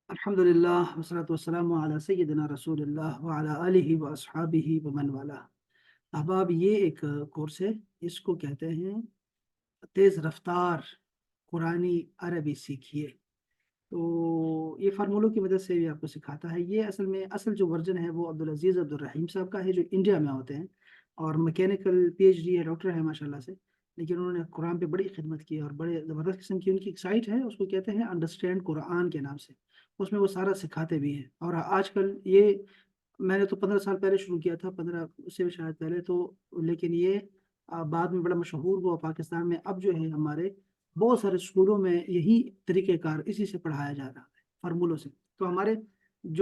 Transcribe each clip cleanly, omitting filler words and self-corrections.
अल्हम्दुलिल्लाह वस्सलातु वस्सलामु अला सय्यिदिना रसूलिल्लाह व अला आलिहि व अस्हाबिहि व मन वाला। अहबाब, ये एक कोर्स है, इसको कहते हैं तेज़ रफ्तार कुरानी अरबी सीखिए। तो ये फार्मूलों की मदद से भी आपको सिखाता है। ये असल जो वर्जन है वो अब्दुल अजीज़ अब्दुल रहीम साहब का है, जो इंडिया में होते हैं और मैकेनिकल पीएचडी है, डॉक्टर है माशाल्लाह से। लेकिन उन्होंने कुरान पे बड़ी खिदमत की और बड़े ज़बरदस्त किस्म की उनकी एक साइट है, उसको कहते हैं अंडरस्टैंड कुरान के नाम से। उसमें वो सारा सिखाते भी हैं। और आजकल ये मैंने तो 15 साल पहले शुरू किया था, 15 उससे भी शायद पहले तो। लेकिन ये बाद में बड़ा मशहूर हुआ पाकिस्तान में। अब जो है हमारे बहुत सारे स्कूलों में यही तरीक़ेकार इसी से पढ़ाया जा रहा है, फार्मूलों से। तो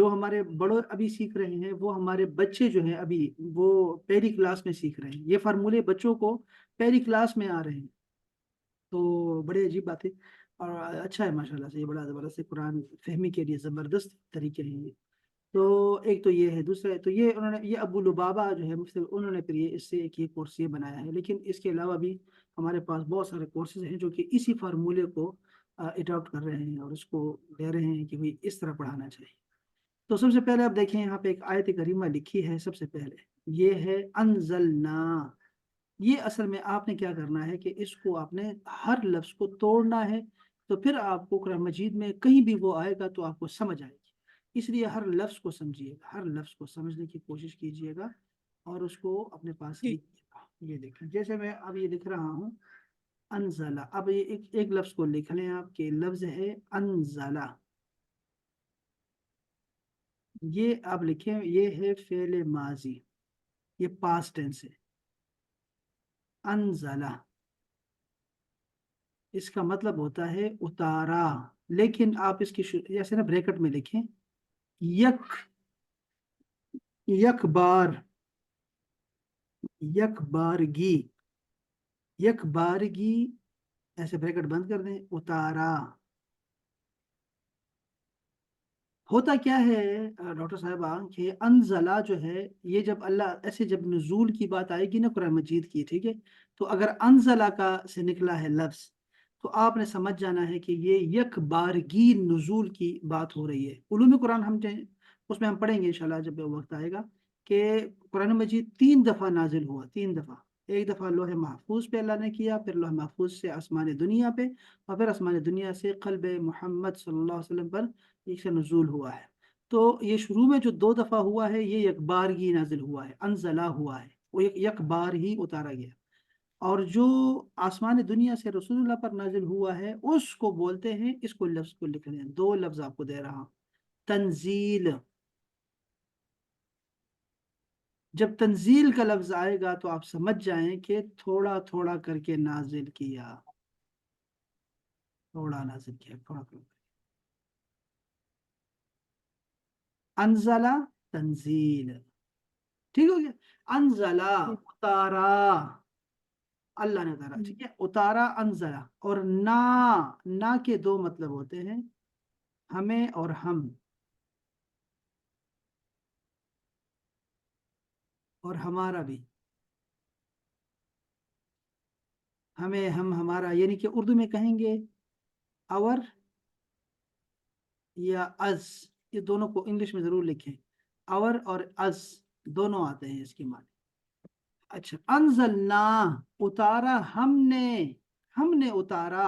हमारे बड़े अभी सीख रहे हैं, वो हमारे बच्चे जो हैं अभी वो पहली क्लास में सीख रहे हैं। ये फार्मूले बच्चों को पहली क्लास में आ रहे हैं। तो बड़े अजीब बात है। और अच्छा है माशाल्लाह से, ये बड़ा ज़बरदस्त है। कुरान फहमी के लिए ज़बरदस्त तरीके हैं ये। तो एक तो ये है, दूसरा है तो ये उन्होंने, ये अबू लुबाबा जो है मुफ्ती, उन्होंने फिर ये इससे एक ये कोर्स ये बनाया है। लेकिन इसके अलावा भी हमारे पास बहुत सारे कोर्सेज हैं जो कि इसी फार्मूले को अडॉप्ट कर रहे हैं और इसको दे रहे हैं कि भाई इस तरह पढ़ाना चाहिए। तो सबसे पहले आप देखें, यहाँ पे एक आयत करीमा लिखी है। सबसे पहले ये है अनजलना। ये असल में आपने क्या करना है कि इसको आपने हर लफ्ज को तोड़ना है। तो फिर आपको कुरान मजीद में कहीं भी वो आएगा तो आपको समझ आएगी। इसलिए हर लफ्ज को समझिएगा, हर लफ्ज को समझने की कोशिश कीजिएगा और उसको अपने पास जी। लिखिएगा। ये देखें, जैसे मैं अब ये लिख रहा हूँ अनजला। अब ये एक एक लफ्ज को लिख लें। आपके लफ्ज है अनजला। ये आप लिखें, ये है फेले माजी, ये पास्ट टेंस है। अनजला इसका मतलब होता है उतारा। लेकिन आप इसकी जैसे ना ब्रैकेट में लिखें, यक, यक बार, यक बारगी, यक बारगी, ऐसे ब्रैकेट बंद कर दें, उतारा। होता क्या है डॉक्टर साहबा कि अनजला जो है, ये जब अल्लाह ऐसे जब नुजूल की बात आएगी ना कुरान मजीद की, ठीक है, तो अगर अनजला का से निकला है लफ्ज, तो आपने समझ जाना है कि ये यक बारगी नुजूल की बात हो रही है। उलूम कुरान उसमें हम पढ़ेंगे इंशाल्लाह जब वो वक्त आएगा कि कुरान मजीद 3 दफ़ा नाजिल हुआ, 3 दफ़ा। एक दफ़ा लोहे महफूज पे अल्लाह ने किया, फिर लोहे महफूज से आसमान दुनिया पे, और फिर आसमान दुनिया से क़ल्ब मोहम्मद सल्लल्लाहु अलैहि वसल्लम पर एक से नुज़ूल हुआ है। तो ये शुरू में जो 2 दफ़ा हुआ है, ये एक बार ही नाजिल हुआ है, अनजला हुआ है, वो एक बार ही उतारा गया। और जो आसमान दुनिया से रसूलुल्लाह पर नाजिल हुआ है उसको बोलते हैं, इसको लफ्ज को लिख लें, 2 लफ्ज आपको दे रहा हूं, तंजील। जब तंजील का लफ्ज आएगा तो आप समझ जाएं कि थोड़ा थोड़ा करके नाजिल किया, थोड़ा नाजिल किया, थोड़ा थोड़ा। अनजला, तंजील, ठीक हो गया। अनजला जी। उतारा, अल्लाह ने उतारा, हम्म। ठीक है, उतारा अनजला। और ना, ना के 2 मतलब होते हैं, हमें और हम, और हमारा भी। हमें, हम, हमारा, यानी कि उर्दू में कहेंगे अवर या अज। ये दोनों को इंग्लिश में जरूर लिखें, अवर और अज दोनों आते हैं इसकी माने। अच्छा, अनजलना उतारा हमने, हमने उतारा,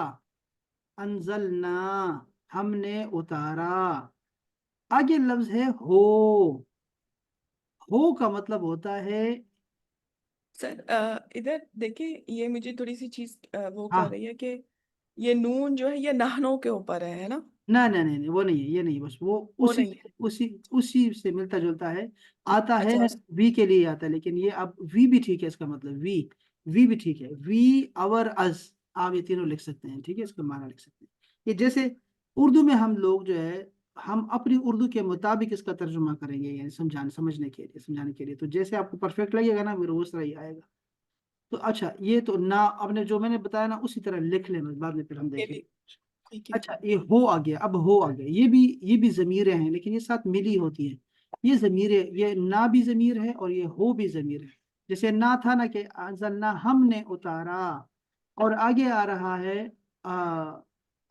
अनजलना हमने उतारा। आगे लफ्ज है हो का मतलब होता है। सर, इधर देखिए, ये मुझे थोड़ी सी चीज वो कर हाँ, रही है कि ये नून जो है ये नाहनों के ऊपर है ना? ना ना नहीं नहीं, वो नहीं है, ये नहीं, बस वो वो उसी नहीं है। उसी उसी से मिलता जुलता है। आता है, अच्छा। वी के लिए आता है। लेकिन ये अब वी भी ठीक है, इसका मतलब वी भी ठीक है। वी, अवर, अस, आप ये तीनों लिख सकते हैं, ठीक है, इसका माना लिख सकते हैं। ये जैसे उर्दू में हम लोग जो है, हम अपनी उर्दू के मुताबिक इसका तर्जुमा करेंगे, यानी समझने के लिए, समझाने के लिए। तो जैसे आपको परफेक्ट लगेगा ना, फिर उस तरह ही आएगा। तो अच्छा, ये तो ना आपने जो मैंने बताया ना उसी तरह लिख लेना, बाद में फिर हम ये देखेंगे। भी ठीक है। अच्छा, ये हो आ गया, अब हो आ गया। ये भी जमीरें हैं, लेकिन ये साथ मिली होती हैं। ये जमीरें, ये ना भी जमीर है और ये हो भी जमीर है। जैसे ना था ना कि अंजलना हमने उतारा, और आगे आ रहा है आ,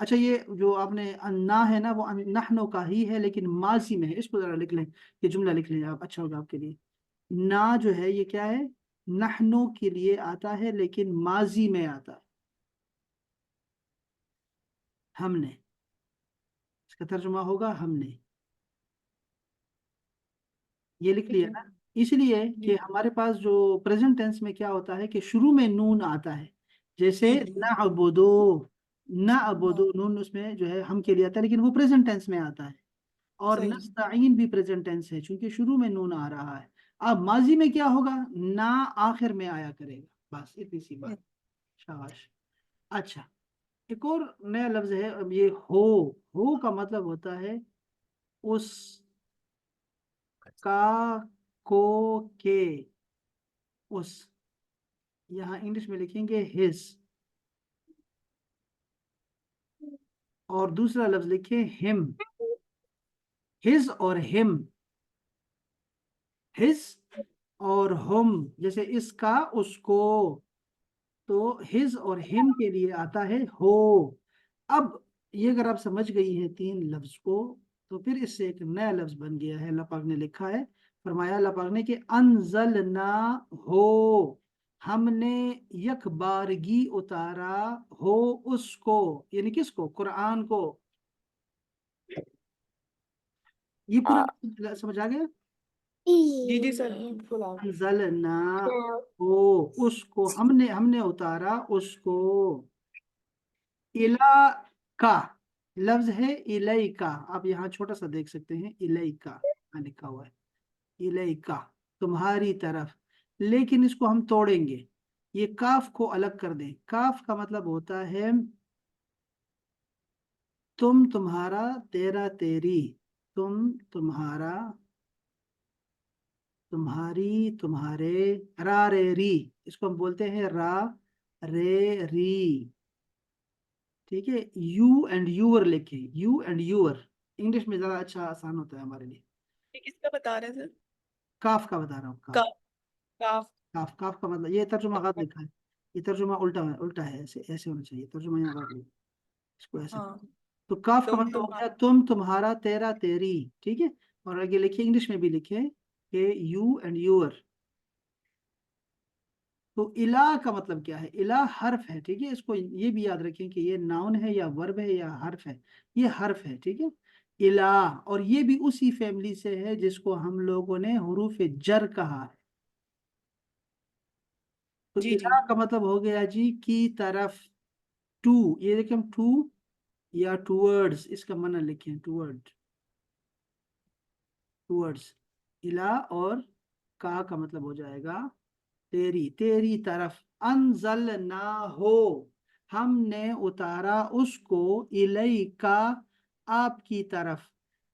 اچھا یہ جو آپ نے نا ہے نا وہ نحنو کا ہی ہے لیکن ماضی میں ہے، اس کو ذرا لکھ لیں، یہ جملہ لکھ لیں آپ، اچھا ہوگا آپ کے لیے. نا جو ہے یہ کیا ہے، نحنو کے لیے آتا ہے لیکن ماضی میں آتا ہے. ہم نے، اس کا ترجمہ ہوگا ہم نے. یہ لکھ ٹھیک لیا ہے نا. اس لیے جی کہ ہمارے پاس جو پریزنٹ ٹینس میں کیا ہوتا ہے کہ شروع میں نون آتا ہے، جیسے جی جی نعبدو، ہاں نعبدو نون اس میں جو ہے ہم کے لیے آتا ہے لیکن وہ پریزنٹ ٹینس میں آتا ہے. اور صحیح نستعین بھی پریزنٹ ٹینس ہے چونکہ شروع میں نون آ رہا ہے. اب ماضی میں کیا ہوگا، نا آخر میں آیا کرے گا، بس اتنی سی بات. شاباش. اچھا ایک اور نیا لفظ ہے، اب یہ ہو کا مطلب ہوتا ہے اس کا، کو، کے، اس. یہاں انگلش میں لکھیں گے ہز، اور دوسرا لفظ لکھیں ہم. ہز اور ہم، ہز اور ہم، جیسے اس کا اس کو، تو ہز اور ہم کے لیے آتا ہے ہو. اب یہ اگر آپ سمجھ گئی ہیں تین لفظ کو تو پھر اس سے ایک نیا لفظ بن گیا ہے. اللہ پاک نے لکھا ہے، فرمایا اللہ پاک نے کہ انزلنا ہو، ہم نے یک بارگی اتارا ہو اس کو، یعنی کس کو، قرآن کو. یہ پورا سمجھ آ گیا. جی جی سر بالکل آپ انزلنا ہو اس کو، ہم نے اتارا اس کو. الا کا لفظ ہے، الی کا، آپ یہاں چھوٹا سا دیکھ سکتے ہیں، الی کا لکھا ہوا ہے، الی کا تمہاری طرف. لیکن اس کو ہم توڑیں گے، یہ کاف کو الگ کر دیں. کاف کا مطلب ہوتا ہے تم تمہارا، تیرا تیری، تم تمہارا، تمہاری تمہارے، را رے ری، اس کو ہم بولتے ہیں را رے ری. ٹھیک ہے، یو اینڈ یور لکھیں، یو اینڈ یور انگلش میں زیادہ اچھا آسان ہوتا ہے ہمارے لیے. یہ کس کا بتا رہے ہیں سر کاف کا بتا رہا ہوں، کاف. کا کاف کاف کاف کا مطلب، یہ ترجمہ غلط لکھا ہے، یہ ترجمہ الٹا ہے، ایسے ایسے ہونا چاہیے ترجمہ، یہاں غلط لکھا ہے، اس کو ایسے. ہاں تو کاف کا تم مطلب ہوتا تمہارا ہے تم تمہارا، تیرا تیری. ٹھیک ہے، اور آگے لکھیں، انگلش میں بھی لکھیں کہ یو اینڈ یور. تو الہ کا مطلب کیا ہے، الہ حرف ہے. ٹھیک ہے، اس کو یہ بھی یاد رکھیں کہ یہ ناؤن ہے یا ورب ہے یا حرف ہے، یہ حرف ہے. ٹھیک ہے، الہ، اور یہ بھی اسی فیملی سے ہے جس کو ہم لوگوں نے حروف جر کہا ہے. تو جی جی الہ کا مطلب ہو گیا جی کی طرف. ٹو، یہ دیکھیں ٹو یا ٹورڈز، اس کا معنی لکھیں ٹورڈ، ٹورڈز. الہ اور کا مطلب ہو جائے گا تیری، تیری طرف. انزلنا ہو، ہم نے اتارا اس کو، الیکا آپ کی طرف.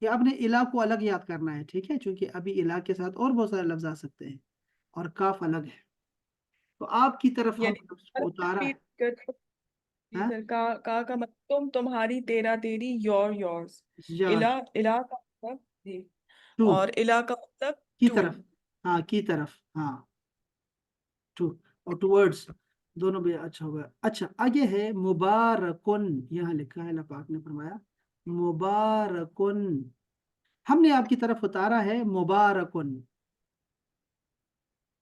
یہ اپنے الہ کو الگ یاد کرنا ہے. ٹھیک ہے، چونکہ ابھی الہ کے ساتھ اور بہت سارے لفظ آ سکتے ہیں اور کاف الگ ہے. تو آپ کی طرف ہم یعنی نے اس کو اتارا ہے. جی ہاں، سر کا مطلب تم تمہاری، تیرا تیری، یور یورس. یار، الہ کا مطلب جی، ٹو اور الہ کا مطلب کی ٹو. طرف، ہاں کی طرف، ہاں ٹو اور ٹورڈز دونوں بھی اچھا ہوگا. اچھا آگے ہے مبارکن، یہاں لکھا ہے اللہ پاک نے فرمایا مبارکن، ہم نے آپ کی طرف اتارا ہے مبارکن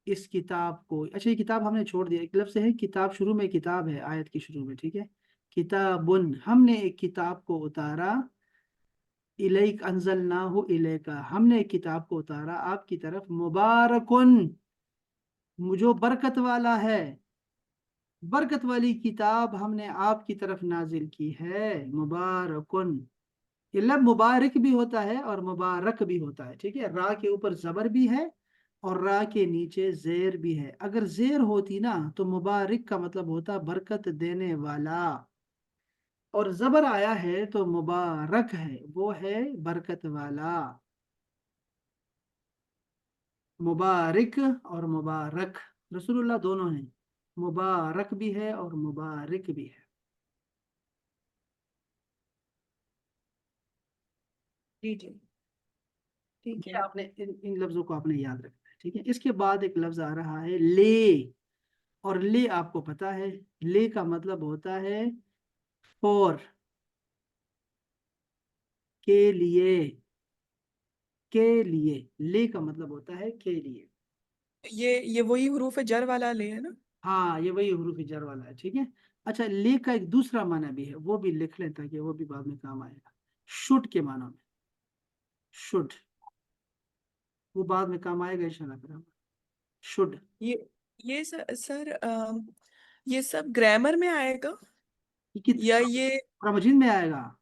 اس کتاب کو. اچھا یہ کتاب ہم نے چھوڑ دیا، ایک لفظ ہے کتاب، شروع میں کتاب ہے آیت کی شروع میں. ٹھیک ہے، کتابن، ہم نے ایک کتاب کو اتارا، الیک انزلناہ الیکا، ہم نے ایک کتاب کو اتارا آپ کی طرف، مبارکن جو برکت والا ہے، برکت والی کتاب ہم نے آپ کی طرف نازل کی ہے. مبارکن، یہ لفظ مبارک بھی ہوتا ہے اور مبارک بھی ہوتا ہے. ٹھیک ہے، را کے اوپر زبر بھی ہے اور را کے نیچے زیر بھی ہے. اگر زیر ہوتی نا تو مبارک کا مطلب ہوتا برکت دینے والا، اور زبر آیا ہے تو مبارک ہے، وہ ہے برکت والا. مبارک اور مبارک رسول اللہ دونوں ہیں، مبارک بھی ہے اور مبارک بھی ہے. جی جی ٹھیک ہے یہ آپ نے ان لفظوں کو آپ نے یاد رکھنا ہے. ٹھیک ہے، اس کے بعد ایک لفظ آ رہا ہے لے، اور لے آپ کو پتا ہے، لے کا مطلب ہوتا ہے فور. के लिए, के लिए, ले का मतलब होता है के लिए। ये वही हुरूफ जर वाला ले है ना? हाँ, ये वही हुरूफ जर वाला है, ठीक है। अच्छा, ले का एक दूसरा माना भी है, वो भी लिख लें ताकि वो भी बाद में काम आएगा। शुड के माना में, शुड, वो बाद में काम आएगा इंशाल्लाह। शुड, ये सर ये सब ग्रामर में आएगा ये कित या ये? कुरान मजीद में आएगा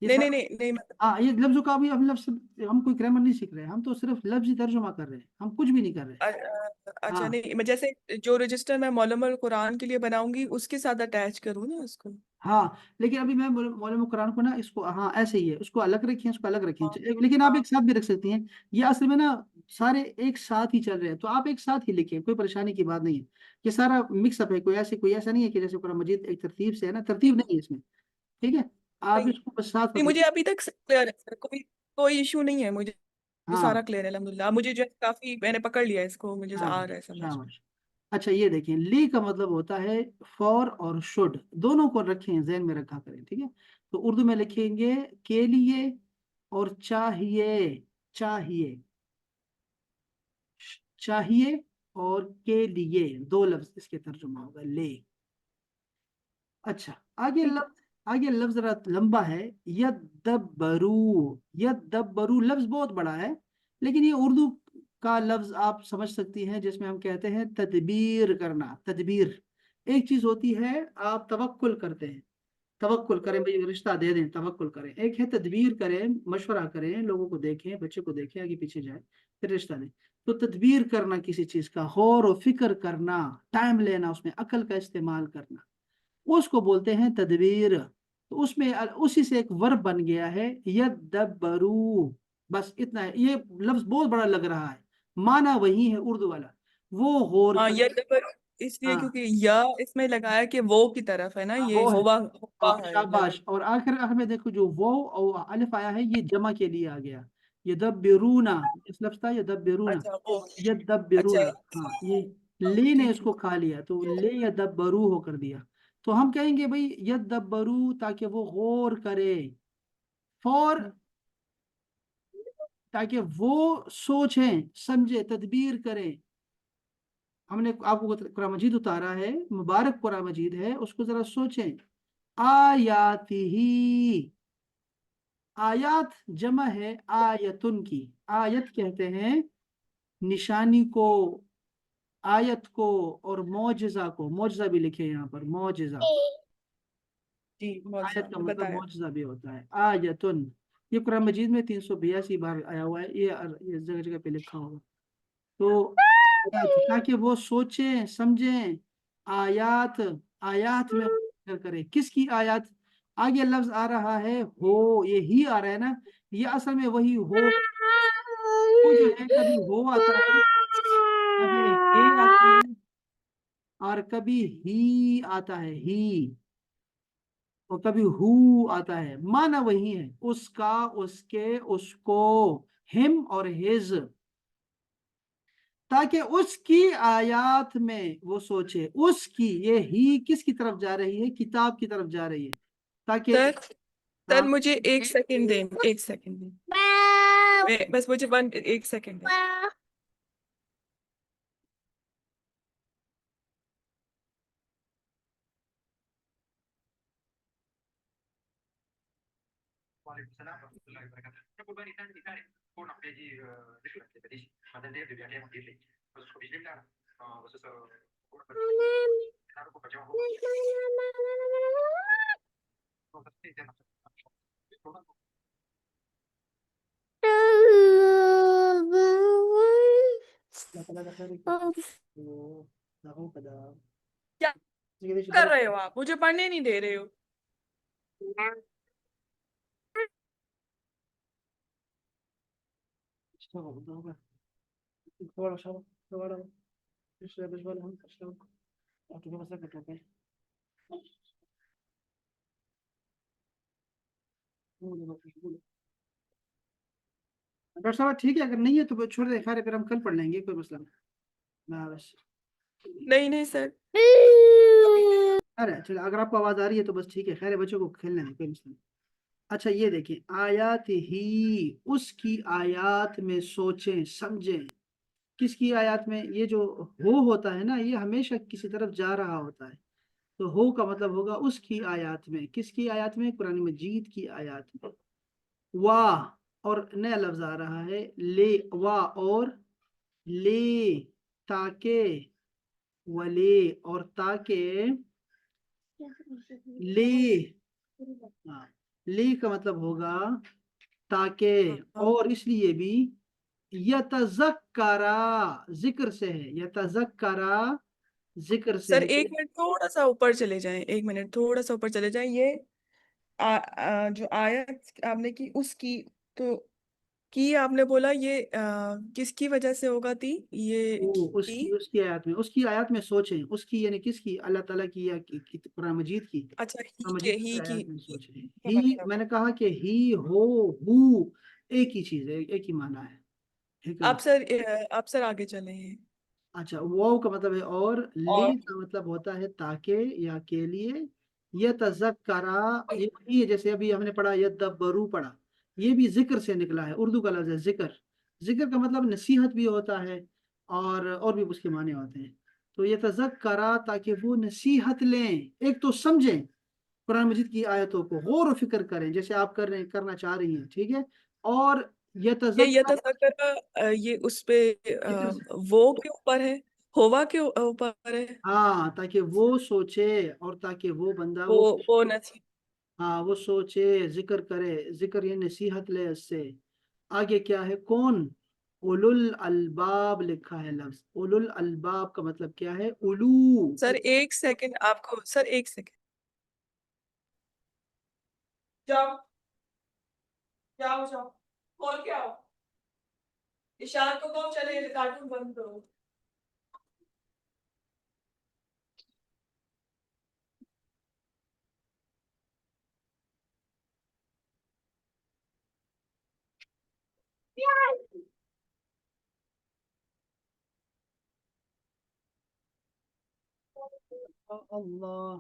ये नहीं नहीं सारा। नहीं नहीं मतलब हाँ, ये लफ्जों का अभी हम लफ्ज, हम कोई ग्रामर नहीं सीख रहे हैं, हम तो सिर्फ लफ्जी तर्जुमा कर रहे हैं, हम कुछ भी नहीं कर रहे। अच्छा, हाँ नहीं मैं जैसे जो रजिस्टर मैं मौलम कुरान के लिए बनाऊंगी उसके साथ अटैच करूँ ना उसको? हाँ, लेकिन अभी मैं मौलम कुरान को ना, इसको हाँ ऐसे ही है, उसको अलग रखिए, उसको अलग रखिए, हाँ लेकिन आप हाँ। एक साथ भी रख सकती हैं। ये असल में ना सारे एक साथ ही चल रहे हैं, तो आप एक साथ ही लिखें, कोई परेशानी की बात नहीं है। ये सारा मिक्सअप है, कोई ऐसा नहीं है कि जैसे कुरान मजीद एक तरतीब से है ना, तरतीब नहीं है इसमें, ठीक है। आप नहीं इसको बस साथ नहीं, रख। मुझे अभी तक क्लियर है सर, कोई कोई इशू नहीं है मुझे। हाँ सारा क्लियर है अल्हम्दुलिल्लाह, मुझे जो है काफी मैंने पकड़ लिया है इसको, मुझे आ शाबाश रहा है समझ। शाबाश। अच्छा, ये देखें, ली का मतलब होता है फॉर और शुड, दोनों को रखें, ज़हन में रखा करें, ठीक है। तो उर्दू में लिखेंगे के लिए और चाहिए, चाहिए, चाहिए और के लिए, दो लफ्ज इसके तर्जुमा होगा ले। अच्छा, आगे ठीक है। लफ्ज, आगे लफ्ज जरा लंबा है। यदब्बरू, यदब्बरू लफ्ज बहुत बड़ा है, लेकिन ये उर्दू का लफ्ज आप समझ सकती हैं, जिसमें हम कहते हैं तदबीर करना, तदबीर। एक चीज होती है आप तवक्कुल करते हैं, तवक्कुल करें भाई, रिश्ता दे दें, तवक्कुल करें। एक है तदबीर करें, मशवरा करें, लोगों को देखें, बच्चे को देखें, आगे पीछे जाए, फिर रिश्ता दें। तो तदबीर करना किसी चीज का, गौर व फिक्र करना, टाइम लेना, उसमें अकल का इस्तेमाल करना, उसको बोलते हैं तदबीर। तो उसमें उसी से एक वर्ब बन गया है यदब्बरू, बस इतना है। ये लफ्ज बहुत बड़ा लग रहा है, माना वही है उर्दू वाला, वो गौर हाँ, कर। ये डबल इसलिए हाँ क्योंकि या इसमें लगाया कि वो की तरफ है ना, हाँ, ये वो है। होवा होवा हाँ है शाबाश, और आखिर आखिर में देखो जो वो और अलिफ आया है, ये जमा के लिए आ गया, यदब्बिरूना, इस लफ्ज था यदब्बिरूना, अच्छा वो। अच्छा यदब्बिरूना। हाँ, ये ले ने ठीक इसको ठीक। खा लिया, तो ले यदब्बरू हो कर दिया। तो हम कहेंगे भाई यदब्बरू, ताकि वो गौर करे, फॉर, ताकि वो सोचें समझे, तदबीर करें। हमने आपको कुरान मजीद उतारा है, मुबारक कुरान मजीद है, उसको जरा सोचें। आयाती ही, आयात जमा है आयतुन की, आयत कहते हैं निशानी को, आयत को, और मौजजा को, मौजजा भी लिखे यहाँ पर, मौजजा। जी बहुत आयत का साहब मतलब बताया। मौजजा भी होता है, आयतुन। ये कुरान मजीद में 382 बार आया हुआ है, ये जगह जगह पे लिखा होगा। तो ताकि वो सोचें समझें, आयात, आयात में फिक्र करें, किसकी आयात। आगे लफ्ज आ रहा है हो, ये ही आ रहा है ना, ये असल में वही हो जो है, कभी हो आता है, कभी हे आता है, और कभी ही आता है, ही, और कभी हु आता है, माना वही है, उसका, उसके, उसको, हिम और हिज, ताकि उसकी आयात में वो सोचे। उसकी, ये ही किसकी तरफ जा रही है, किताब की तरफ जा रही है, ताकि। सर हाँ, सर मुझे एक सेकंड दें, एक सेकंड दें, बस मुझे एक सेकंड दें। وعليكم السلام ورحمة الله وبركاته. يقول بني ثاني ثاني كون أحتاجي ذكرى بديش مثلا ده بيبقى عليه مدير لي بس خو بيجي لنا بس أنا بكون بجاوب هو بس في ده لا لا خيرك لا هو كذا क्या زي ليش कर ضرب रहे हो आप? मुझे पढ़ने नहीं दे रहे हो। اشتغل ضرب ورا شرب ورا ايش بس ولا هم اشتغل أعطوا بس لك اوكي डॉक्टर साहब ठीक है, अगर नहीं है तो छोड़ दे, खैर फिर हम कल पढ़ लेंगे, कोई मसला नहीं। हाँ बस, नहीं नहीं सर। अरे चलो, अगर आपको आवाज आ रही है तो बस ठीक है, खैर है, बच्चों को खेलने दें, कोई मसला नहीं। अच्छा ये देखिए, आयात ही, उसकी आयात में सोचें समझें। किसकी आयत में? ये जो हो होता है ना, ये हमेशा किसी तरफ जा रहा होता है, तो हो का मतलब होगा उसकी आयत में। किसकी आयत में? कुरान मजीद की आयत में। वाह, और नया लफ्ज आ रहा है, ले, वाह और ले, ताके, वले और ताके, ले, हाँ, ले का मतलब होगा ताके, हाँ और इसलिए भी यतज़क्करा, जिक्र से है, यतज़क्करा, जिक्र से सर, है। एक मिनट थोड़ा सा ऊपर चले जाएं, एक मिनट थोड़ा सा ऊपर चले जाएं। ये जो आयत आपने की उसकी, तो की आपने बोला, ये किसकी वजह से होगा थी ये वो की? उसकी आयत में सोचें, उसकी यानी किसकी? अल्लाह ताला की या कुरान मजीद की? अच्छा, कुरान के मजीद की ही की आयत में सोचें। का ही, मतलब। मैंने कहा कि ही, हो, हु, एक ही चीज है, एक ही माना है, ठीक है। आप सर आगे चले हैं। अच्छा, वाव का मतलब है और, और ले का मतलब होता है ताके या के लिए। ये तजक्करा, ये जैसे अभी हमने पढ़ा यदब्बरू पढ़ा, ये भी जिक्र से निकला है, उर्दू का लफ्ज है जिक्र। जिक्र का मतलब नसीहत भी होता है, और भी उसके माने होते हैं। तो ये तजक्करा, ताकि वो नसीहत लें, एक तो समझें कुरान मजीद की आयतों को, गौर व फिक्र करें जैसे आप कर रहे हैं, करना चाह रही हैं, ठीक है। और ये ये तजक्कर, तज़क्कुरा, ये उस पे वो के ऊपर है, होवा के ऊपर है। हाँ, ताकि वो सोचे और ताकि वो बंदा वो वो, वो नसी हाँ वो सोचे, जिक्र करे, जिक्र ये नसीहत ले उससे। आगे क्या है? कौन? उलुल अलबाब लिखा है लफ्ज। उलुल अलबाब का मतलब क्या है? उलू। सर एक सेकंड, आपको सर एक सेकंड, जाओ जाओ जाओ, और क्या हो, ईशान को कहो चले कार्टून बंद करो। अल्लाह,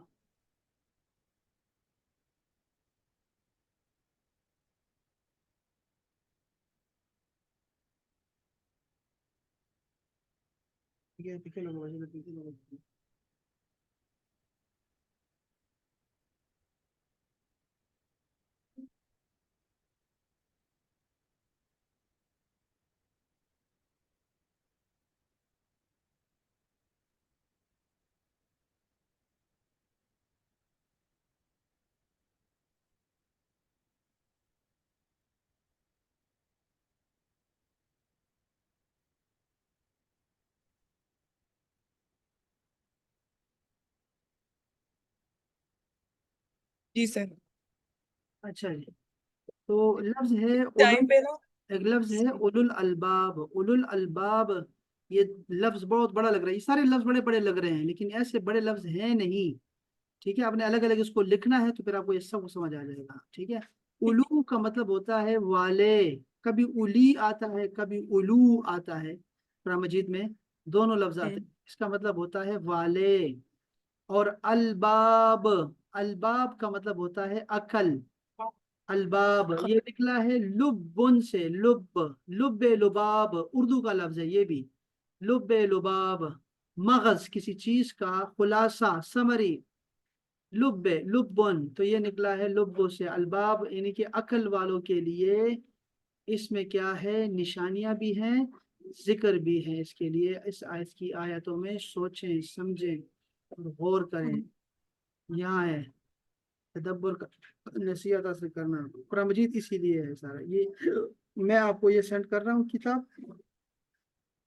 पीछे पीछे लोग, पीछे लोग। जी सर। अच्छा जी, तो लफ्ज है टाइम उलुल, पे ना। एक लफ्ज है उलुल अलबाब। उलुल अलबाब, ये लफ्ज बहुत बड़ा लग रहा है, ये सारे लफ्ज बड़े बड़े लग रहे हैं, लेकिन ऐसे बड़े लफ्ज हैं नहीं, ठीक है। आपने अलग अलग इसको लिखना है तो फिर आपको ये सब समझ आ जाएगा, ठीक है। ठीक है। उलू का मतलब होता है वाले, कभी उली आता है, कभी उलू आता है, कुरान मजीद में दोनों लफ्ज आते हैं, इसका मतलब होता है वाले। और अलबाब, अलबाब का मतलब होता है अकल। अलबाब ये निकला है लुब्बुन से, लुब्बे लुबाब, उर्दू का लफ्ज है ये भी, लुब्बे लुबाब, मगज किसी चीज का खुलासा, समरी। लुब्बे लुब्बुन, तो ये निकला है लुब्बो से, अलबाब यानी कि अकल वालों के लिए। इसमें क्या है? निशानियां भी हैं, जिक्र भी है इसके लिए। इस आयत की आयतों में सोचें समझें और गौर करें। यहाँ है तदब्बर का, नसीहत हासिल करना, कुरान मजीद इसीलिए है सारा ये। मैं आपको ये सेंड कर रहा हूँ किताब,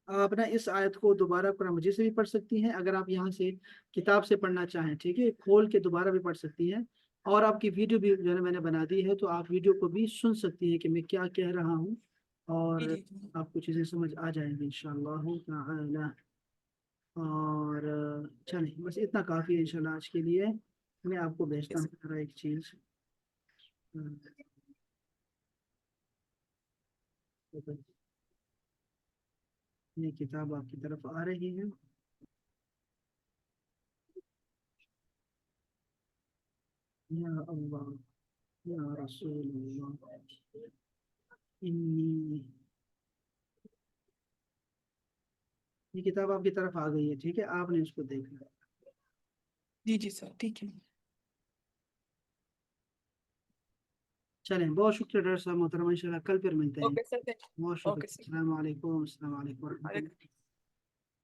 आप ना इस आयत को दोबारा कुरान मजीद से भी पढ़ सकती हैं, अगर आप यहाँ से किताब से पढ़ना चाहें, ठीक है, खोल के दोबारा भी पढ़ सकती हैं। और आपकी वीडियो भी जो है मैंने बना दी है, तो आप वीडियो को भी सुन सकती हैं कि मैं क्या कह रहा हूँ, जी और जी जी। आपको चीज़ें समझ आ जाएंगी इंशाअल्लाह ताला। और चलिए, बस इतना काफ़ी है इंशाल्लाह आज के लिए। मैं आपको भेजता हूँ जरा एक चीज़, ये किताब आपकी तरफ आ रही है। या अल्लाह, یا رسول اللہ انی، یہ کتاب آپ کی طرف آ گئی ہے، ٹھیک ہے، آپ نے اس کو دیکھنا ہے۔ جی جی سر ٹھیک ہے چلیں، بہت شکریہ ڈاکٹر صاحب محترم، انشاءاللہ کل پھر ملتے ہیں۔ اوکے سر بہت اوکے شکریہ، سر السلام علیکم، السلام علیکم ورحمۃ اللہ۔